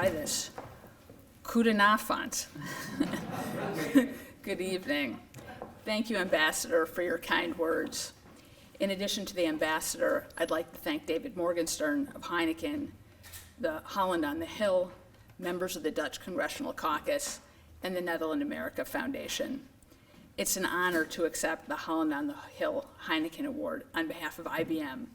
try this. Goedenavond. Good evening. Thank you, Ambassador, for your kind words. In addition to the Ambassador, I'd like to thank David Morgenstern of Heineken, the Holland on the Hill, members of the Dutch Congressional Caucus, and the Netherlands America Foundation. It's an honor to accept the Holland on the Hill Heineken Award on behalf of IBM.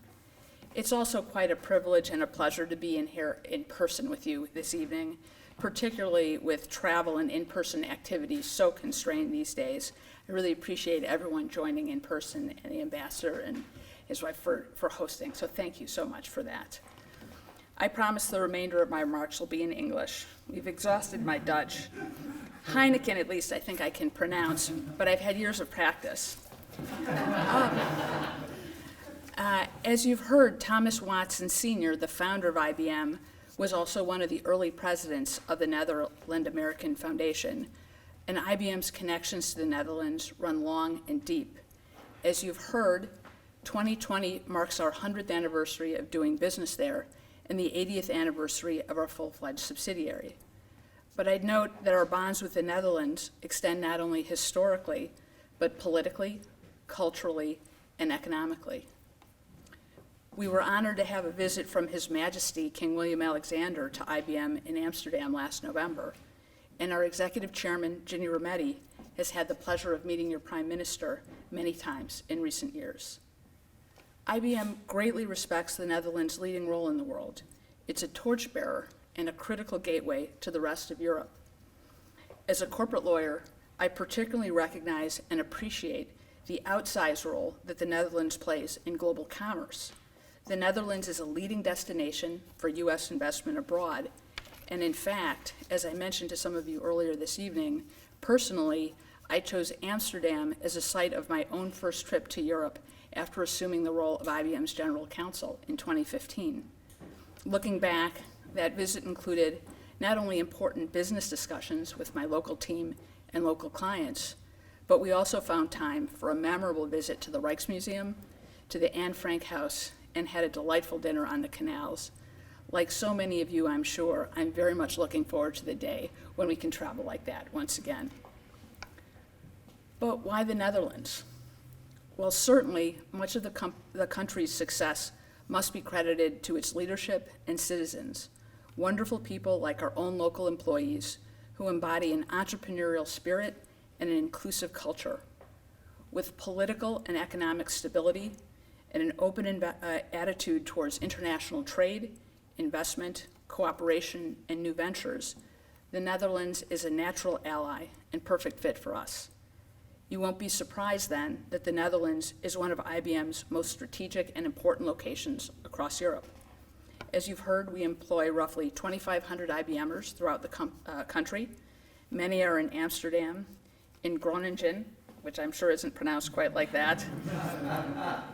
It's also quite a privilege and a pleasure to be in here in person with you this evening, particularly with travel and in-person activities so constrained these days. I really appreciate everyone joining in person, and the Ambassador and his wife for hosting, so thank you so much for that. I promise the remainder of my remarks will be in English. We've exhausted my Dutch. Heineken, at least, I think I can pronounce, but I've had years of practice. As you've heard, Thomas Watson Sr., the founder of IBM, was also one of the early presidents of the Netherlands American Foundation, and IBM's connections to the Netherlands run long and deep. As you've heard, 2020 marks our 100th anniversary of doing business there and the 80th anniversary of our full-fledged subsidiary. But I'd note that our bonds with the Netherlands extend not only historically, but politically, culturally, and economically. We were honored to have a visit from His Majesty King William Alexander to IBM in Amsterdam last November, and our executive chairman, Ginny Rometty, has had the pleasure of meeting your Prime Minister many times in recent years. IBM greatly respects the Netherlands' leading role in the world. It's a torchbearer and a critical gateway to the rest of Europe. As a corporate lawyer, I particularly recognize and appreciate the outsized role that the Netherlands plays in global commerce. The Netherlands is a leading destination for U.S. investment abroad, and in fact, as I mentioned to some of you earlier this evening, personally, I chose Amsterdam as a site of my own first trip to Europe after assuming the role of IBM's General Counsel in 2015. Looking back, that visit included not only important business discussions with my local team and local clients, but we also found time for a memorable visit to the Rijksmuseum, to the Anne Frank House, and had a delightful dinner on the canals. Like so many of you, I'm sure, I'm very much looking forward to the day when we can travel like that once again. But why the Netherlands? Well, certainly, much of the country's success must be credited to its leadership and citizens, wonderful people like our own local employees who embody an entrepreneurial spirit and an inclusive culture. With political and economic stability and an open attitude towards international trade, investment, cooperation, and new ventures, the Netherlands is a natural ally and perfect fit for us. You won't be surprised then that the Netherlands is one of IBM's most strategic and important locations across Europe. As you've heard, we employ roughly 2,500 IBMers throughout the country. Many are in Amsterdam, in Groningen, which I'm sure isn't pronounced quite like that.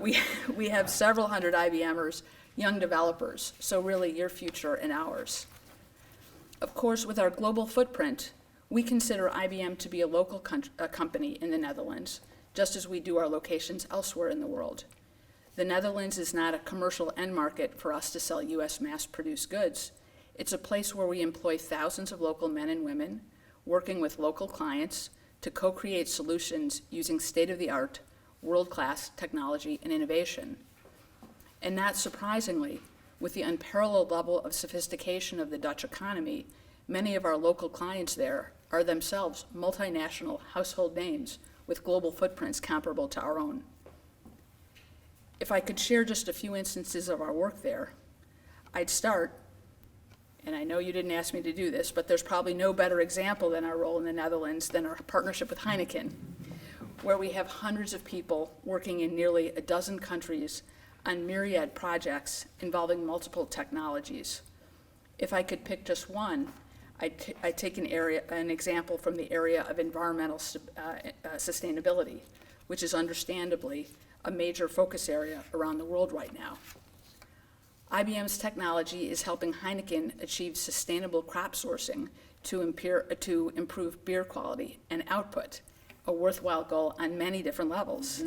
We have several hundred IBMers, young developers, so really your future and ours. Of course, with our global footprint, we consider IBM to be a local company in the Netherlands, just as we do our locations elsewhere in the world. The Netherlands is not a commercial end market for us to sell U.S. mass-produced goods. It's a place where we employ thousands of local men and women, working with local clients to co-create solutions using state-of-the-art, world-class technology and innovation. And not surprisingly, with the unparalleled level of sophistication of the Dutch economy, many of our local clients there are themselves multinational household names with global footprints comparable to our own. If I could share just a few instances of our work there, I'd start, and I know you didn't ask me to do this, but there's probably no better example than our role in the Netherlands than our partnership with Heineken, where we have hundreds of people working in nearly a dozen countries on myriad projects involving multiple technologies. If I could pick just one, I'd take an example from the area of environmental sustainability, which is understandably a major focus area around the world right now. IBM's technology is helping Heineken achieve sustainable crop sourcing to improve beer quality and output, a worthwhile goal on many different levels.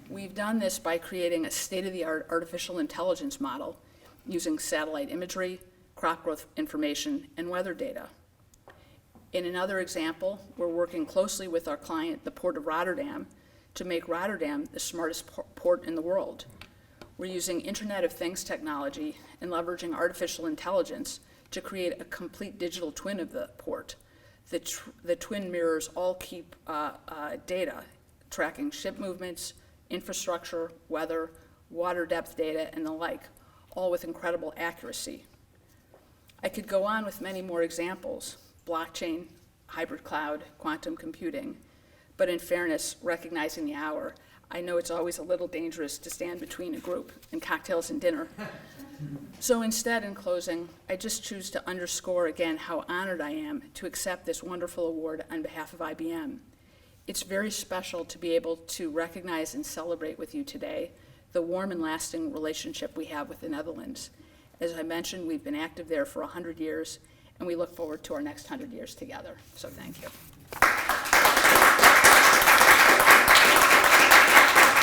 We've done this by creating a state-of-the-art artificial intelligence model using satellite imagery, crop growth information, and weather data. In another example, we're working closely with our client, the Port of Rotterdam, to make Rotterdam the smartest port in the world. We're using Internet of Things technology and leveraging artificial intelligence to create a complete digital twin of the port. The twin mirrors all key data, tracking ship movements, infrastructure, weather, water depth data, and the like, all with incredible accuracy. I could go on with many more examples: blockchain, hybrid cloud, quantum computing. But in fairness, recognizing the hour, I know it's always a little dangerous to stand between a group and cocktails and dinner. So instead, in closing, I just choose to underscore again how honored I am to accept this wonderful award on behalf of IBM. It's very special to be able to recognize and celebrate with you today the warm and lasting relationship we have with the Netherlands. As I mentioned, we've been active there for 100 years, and we look forward to our next 100 years together. So thank you.